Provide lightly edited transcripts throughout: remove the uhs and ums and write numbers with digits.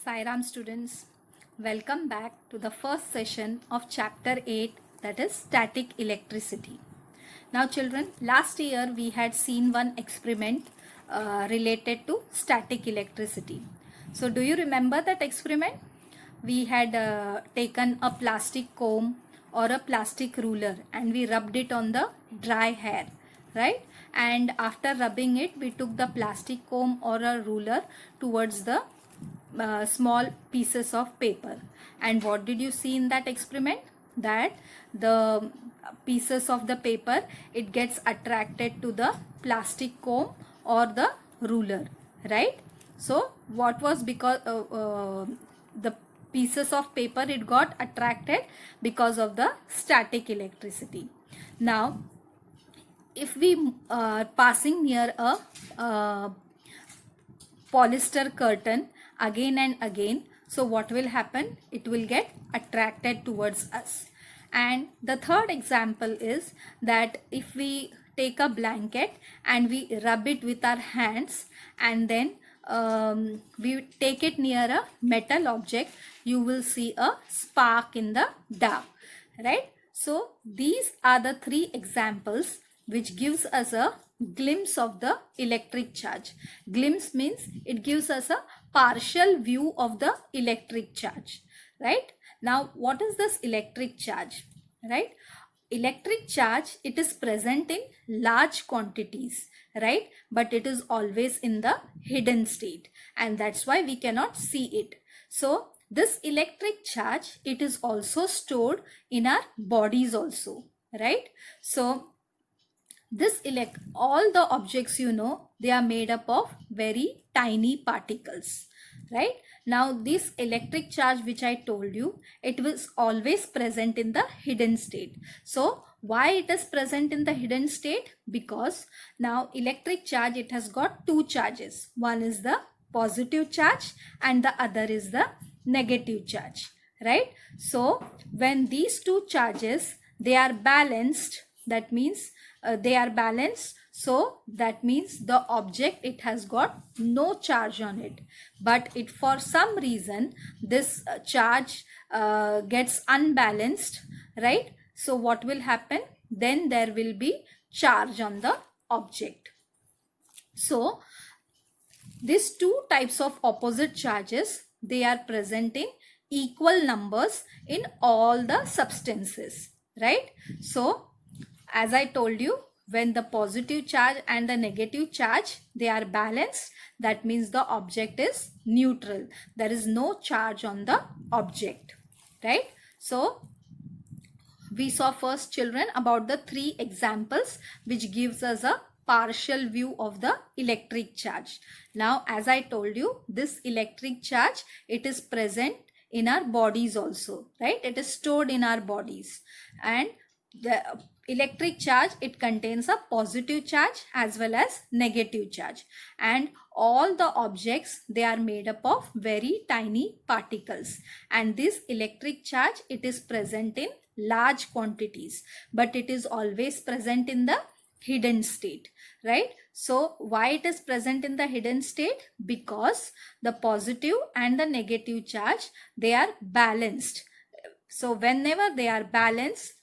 Sairam students, welcome back to the first session of chapter 8, that is static electricity. Now children, last year we had seen one experiment related to static electricity. So do you remember that experiment? We had taken a plastic comb or a plastic ruler and we rubbed it on the dry hair, right? And after rubbing it, we took the plastic comb or a ruler towards the small pieces of paper, and what did you see in that experiment? That the pieces of the paper, it gets attracted to the plastic comb or the ruler, right? So what was because the pieces of paper, it got attracted because of the static electricity. Now if we are passing near a polyester curtain again and again, so what will happen? It will get attracted towards us. And the third example is that if we take a blanket and we rub it with our hands and then we take it near a metal object, you will see a spark in the dark, right? So these are the three examples which gives us a glimpse of the electric charge. Glimpse means it gives us a partial view of the electric charge, right? Now what is this electric charge, right? Electric charge, it is present in large quantities, right? But it is always in the hidden state, and that's why we cannot see it. So this electric charge, it is also stored in our bodies also, right? So all the objects, they are made up of very tiny particles, right? Now this electric charge which I told you, it was always present in the hidden state. So why it is present in the hidden state? Because now electric charge, it has got two charges. One is the positive charge and the other is the negative charge, right? So when these two charges, they are balanced, that means they are balanced, so that means the object, it has got no charge on it. But it, for some reason, this charge gets unbalanced, right? So what will happen? Then there will be charge on the object. So these two types of opposite charges, they are present in equal numbers in all the substances, right? So as I told you, when the positive charge and the negative charge, they are balanced, that means the object is neutral. There is no charge on the object, right? So we saw first, children, about the three examples which gives us a partial view of the electric charge. Now as I told you, this electric charge, it is present in our bodies also, right? It is stored in our bodies, and the electric charge, it contains a positive charge as well as negative charge, and all the objects, they are made up of very tiny particles, and this electric charge, it is present in large quantities, but it is always present in the hidden state, right? So why it is present in the hidden state? Because the positive and the negative charge, they are balanced. So whenever they are balanced,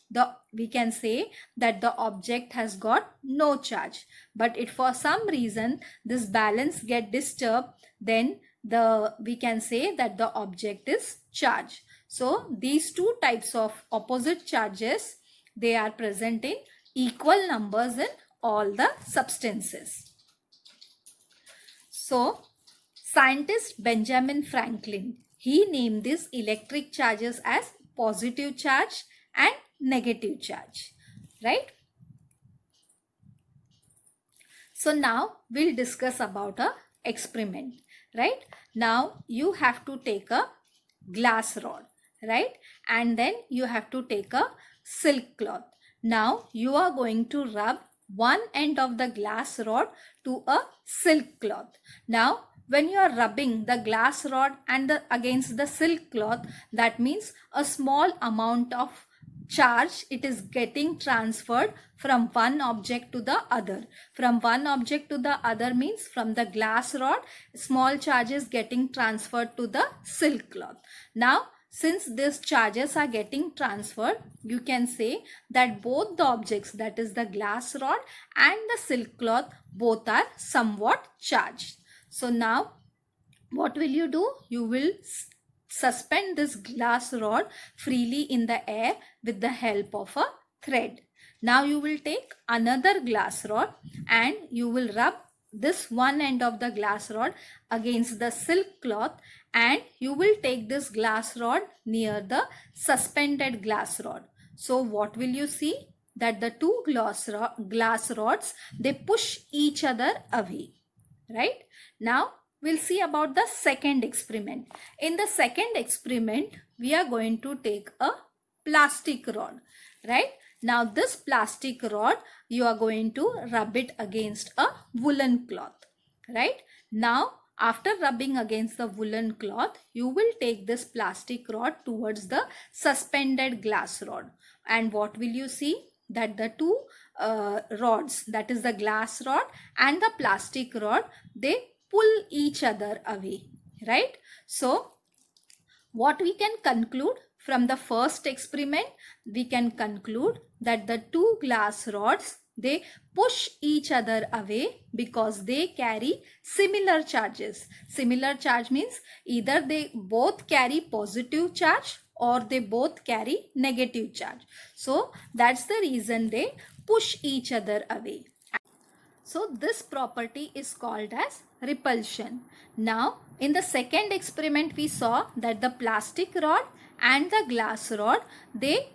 we can say that the object has got no charge. But if for some reason this balance get disturbed, then we can say that the object is charged. So these two types of opposite charges, they are present in equal numbers in all the substances. So scientist Benjamin Franklin, he named these electric charges as positive charge and negative charge, right? So now we'll discuss about a experiment, right? Now you have to take a glass rod, right? And then you have to take a silk cloth. Now you are going to rub one end of the glass rod to a silk cloth. Now when you are rubbing the glass rod and against the silk cloth, that means a small amount of charge, it is getting transferred from one object to the other. From one object to the other means from the glass rod, small charge is getting transferred to the silk cloth. Now, since these charges are getting transferred, you can say that both the objects, that is the glass rod and the silk cloth, both are somewhat charged. So now what will you do? You will suspend this glass rod freely in the air with the help of a thread. Now you will take another glass rod and you will rub this one end of the glass rod against the silk cloth, and you will take this glass rod near the suspended glass rod. So what will you see? That the two glass rods, they push each other away, right? Now we'll see about the second experiment. In the second experiment, we are going to take a plastic rod, right? Now this plastic rod, you are going to rub it against a woolen cloth, right? Now after rubbing against the woolen cloth, you will take this plastic rod towards the suspended glass rod. And what will you see? That the two rods, that is the glass rod and the plastic rod, they pull each other away, right? So what we can conclude from the first experiment? We can conclude that the two glass rods, they push each other away because they carry similar charges. Similar charge means either they both carry positive charge or they both carry negative charge. So that's the reason they push each other away. So this property is called as repulsion. Now in the second experiment, we saw that the plastic rod and the glass rod, they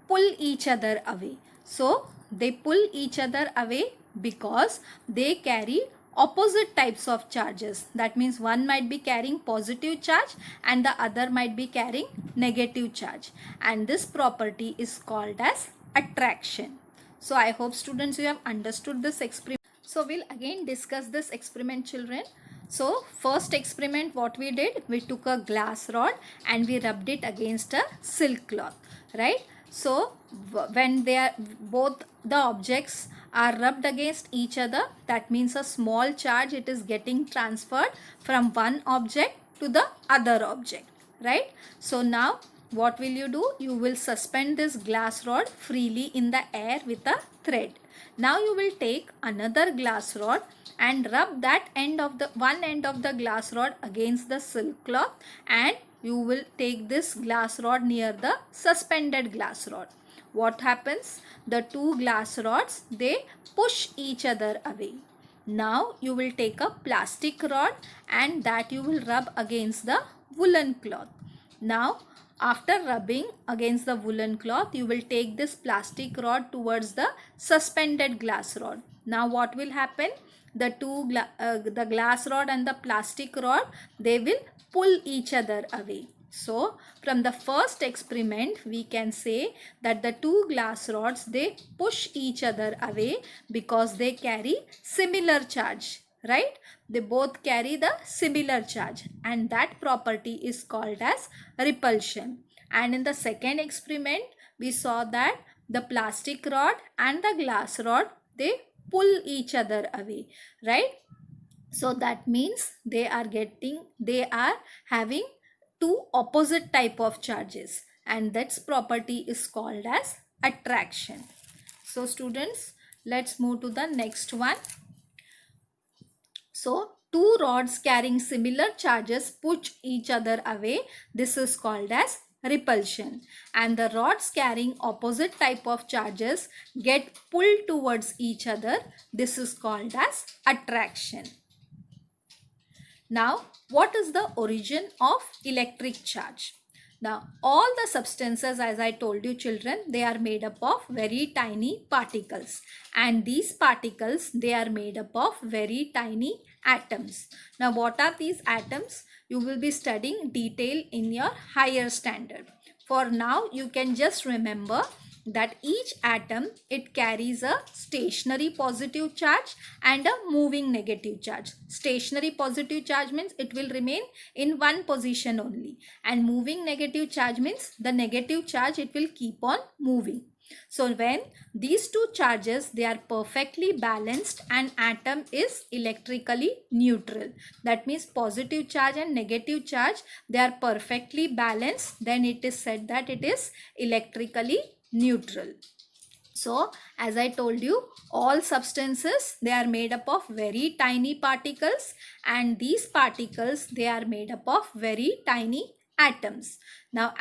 pull each other away. So they pull each other away because they carry opposite types of charges. That means one might be carrying positive charge and the other might be carrying negative charge. And this property is called as attraction. So I hope students, you have understood this experiment. So we'll again discuss this experiment, children. So first experiment, what we did, we took a glass rod and we rubbed it against a silk cloth, right? So when they are, both the objects are rubbed against each other, that means a small charge, it is getting transferred from one object to the other object, right? So now what will you do? You will suspend this glass rod freely in the air with a thread. Now you will take another glass rod and rub that end of the one end of the glass rod against the silk cloth, and you will take this glass rod near the suspended glass rod. What happens? The two glass rods, they push each other away. Now you will take a plastic rod and that you will rub against the woolen cloth. Now after rubbing against the woolen cloth, you will take this plastic rod towards the suspended glass rod. Now what will happen? The the glass rod and the plastic rod, they will pull each other away. So from the first experiment, we can say that the two glass rods, they push each other away because they carry similar charge, right? They both carry the similar charge, and that property is called as repulsion. And in the second experiment, we saw that the plastic rod and the glass rod, they pull each other away, right? So that means they are having two opposite type of charges, and that property is called as attraction. So students, let's move to the next one. So two rods carrying similar charges push each other away. This is called as repulsion. And the rods carrying opposite type of charges get pulled towards each other. This is called as attraction. Now, what is the origin of electric charge? Now, all the substances, as I told you children, they are made up of very tiny particles. And these particles, they are made up of very tiny atoms. Now, what are these atoms? You will be studying detail in your higher standard. For now, you can just remember that each atom, it carries a stationary positive charge and a moving negative charge. Stationary positive charge means it will remain in one position only, and moving negative charge means the negative charge, it will keep on moving. So when these two charges, they are perfectly balanced, an atom is electrically neutral. That means positive charge and negative charge, they are perfectly balanced, then it is said that it is electrically neutral. So as I told you, all substances, they are made up of very tiny particles, and these particles, they are made up of very tiny atoms. Now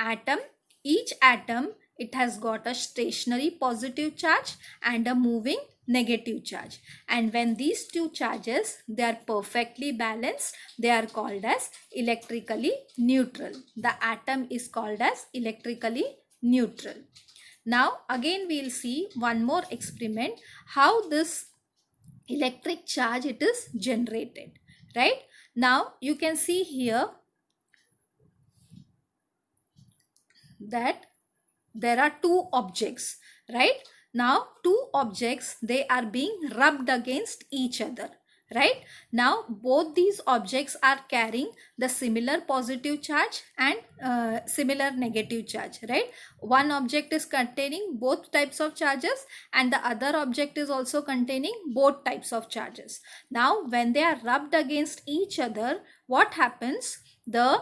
each atom, it has got a stationary positive charge and a moving negative charge, and when these two charges, they are perfectly balanced, they are called as electrically neutral. The atom is called as electrically neutral. Now again we will see one more experiment, how this electric charge, it is generated, right? Now you can see here that there are two objects, right? Now two objects, they are being rubbed against each other, right? Now both these objects are carrying the similar positive charge and similar negative charge, right? One object is containing both types of charges, and the other object is also containing both types of charges. Now when they are rubbed against each other, what happens? The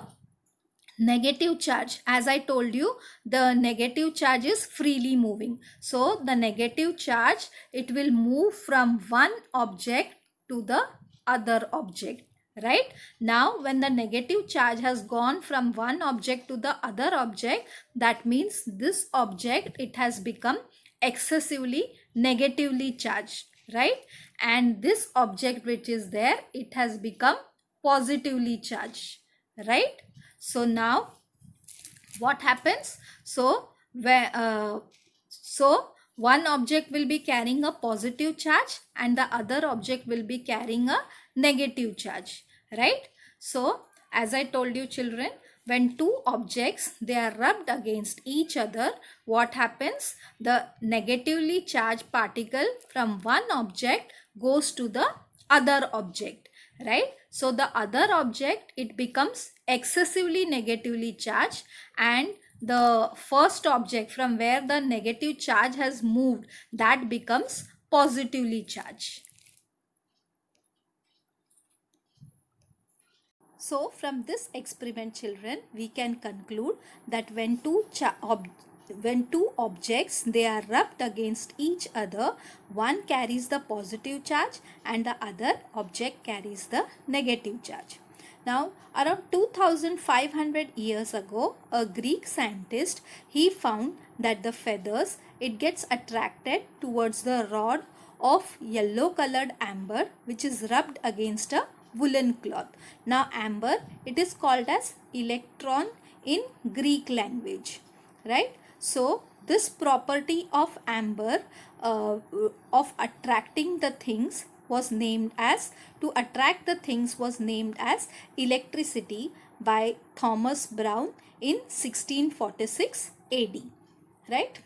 negative charge, as I told you, the negative charge is freely moving. So the negative charge, it will move from one object to the other object, right? Now when the negative charge has gone from one object to the other object, that means this object, it has become excessively negatively charged, right? And this object which is there, it has become positively charged, right? So now what happens? So one object will be carrying a positive charge and the other object will be carrying a negative charge, right? So as I told you children, when two objects, they are rubbed against each other, what happens? The negatively charged particle from one object goes to the other object, right? So the other object, it becomes excessively negatively charged, and the first object from where the negative charge has moved, that becomes positively charged. So from this experiment children, we can conclude that when two objects, they are rubbed against each other, one carries the positive charge and the other object carries the negative charge. Now around 2500 years ago, a Greek scientist, he found that the feathers, it gets attracted towards the rod of yellow colored amber, which is rubbed against a woolen cloth. Now amber, it is called as electron in Greek language, right? So this property of amber, of attracting the things, was named as, to attract the things, was named as electricity by Thomas Brown in 1646 AD, right?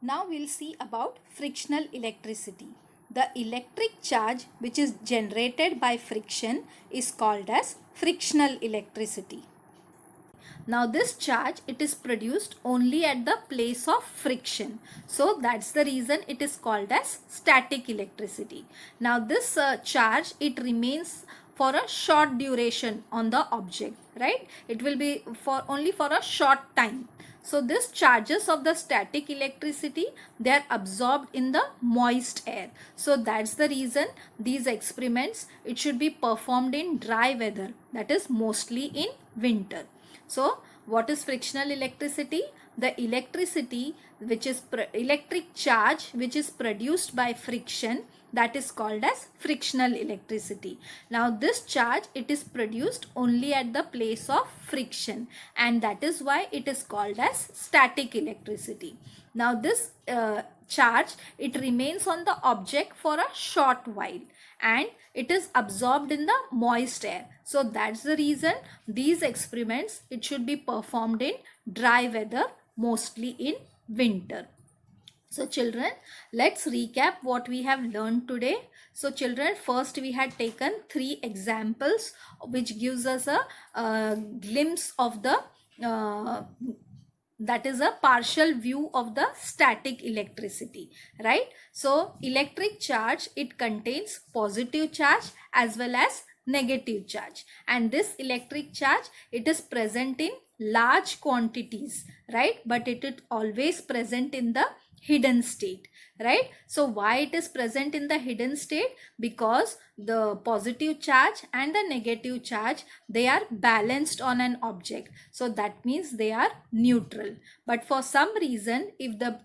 Now we'll see about frictional electricity. The electric charge which is generated by friction is called as frictional electricity. Now this charge, it is produced only at the place of friction. So that's the reason it is called as static electricity. Now this charge, it remains for a short duration on the object, right? It will be only for a short time. So these charges of the static electricity, they are absorbed in the moist air. So that's the reason these experiments, it should be performed in dry weather, that is mostly in winter. So what is frictional electricity? The electricity which is electric charge which is produced by friction, that is called as frictional electricity. Now this charge, it is produced only at the place of friction, and that is why it is called as static electricity. Now this charge, it remains on the object for a short while and it is absorbed in the moist air. So that's the reason these experiments, it should be performed in dry weather, mostly in winter. So children, let's recap what we have learned today. So children, first we had taken 3 examples which gives us a glimpse of the that is a partial view of the static electricity, right? So electric charge, it contains positive charge as well as negative charge, and this electric charge, it is present in large quantities, right? But it is always present in the hidden state, right? So why it is present in the hidden state? Because the positive charge and the negative charge, they are balanced on an object, so that means they are neutral. But for some reason, if the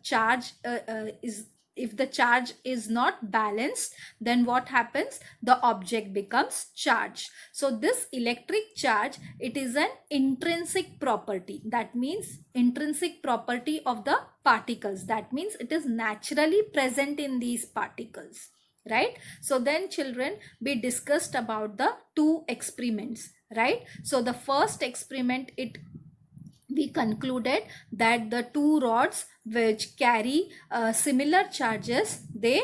charge is not balanced, then what happens? The object becomes charged. So this electric charge, it is an intrinsic property. That means intrinsic property of the particles. That means it is naturally present in these particles, right? So then children, we discussed about the 2 experiments, right? So the first experiment, we concluded that the 2 rods which carry similar charges, they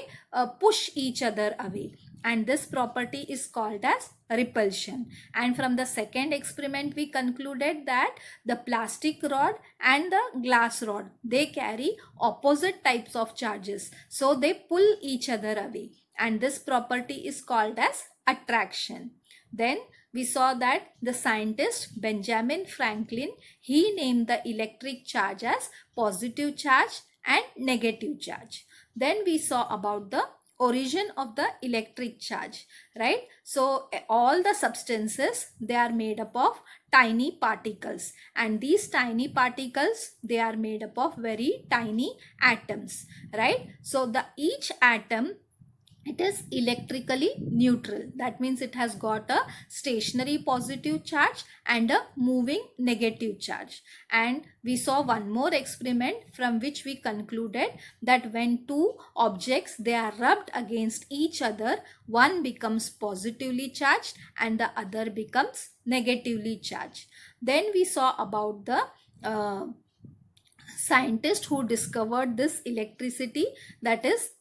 push each other away, and this property is called as repulsion. And from the second experiment, we concluded that the plastic rod and the glass rod, they carry opposite types of charges, so they pull each other away, and this property is called as attraction. Then we saw that the scientist Benjamin Franklin, he named the electric charge as positive charge and negative charge. Then we saw about the origin of the electric charge, right? So all the substances, they are made up of tiny particles, and these tiny particles, they are made up of very tiny atoms, right? So the each atom, it is electrically neutral. That means it has got a stationary positive charge and a moving negative charge. And we saw one more experiment from which we concluded that when 2 objects, they are rubbed against each other, one becomes positively charged and the other becomes negatively charged. Then we saw about the scientist who discovered this electricity, that is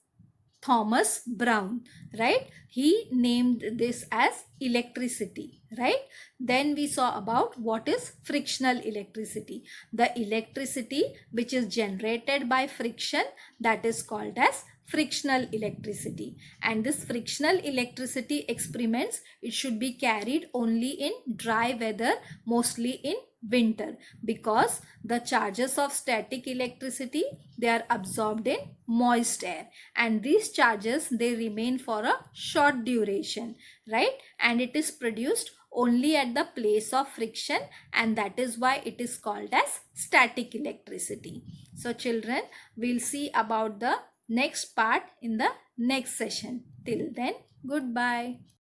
Thomas Brown, right? He named this as electricity, right? Then we saw about what is frictional electricity. The electricity which is generated by friction, that is called as frictional electricity. And this frictional electricity experiments, it should be carried only in dry weather, mostly in winter, because the charges of static electricity, they are absorbed in moist air, and these charges, they remain for a short duration, right? And it is produced only at the place of friction, and that is why it is called as static electricity. So children, we'll see about the next part in the next session. Till then, goodbye.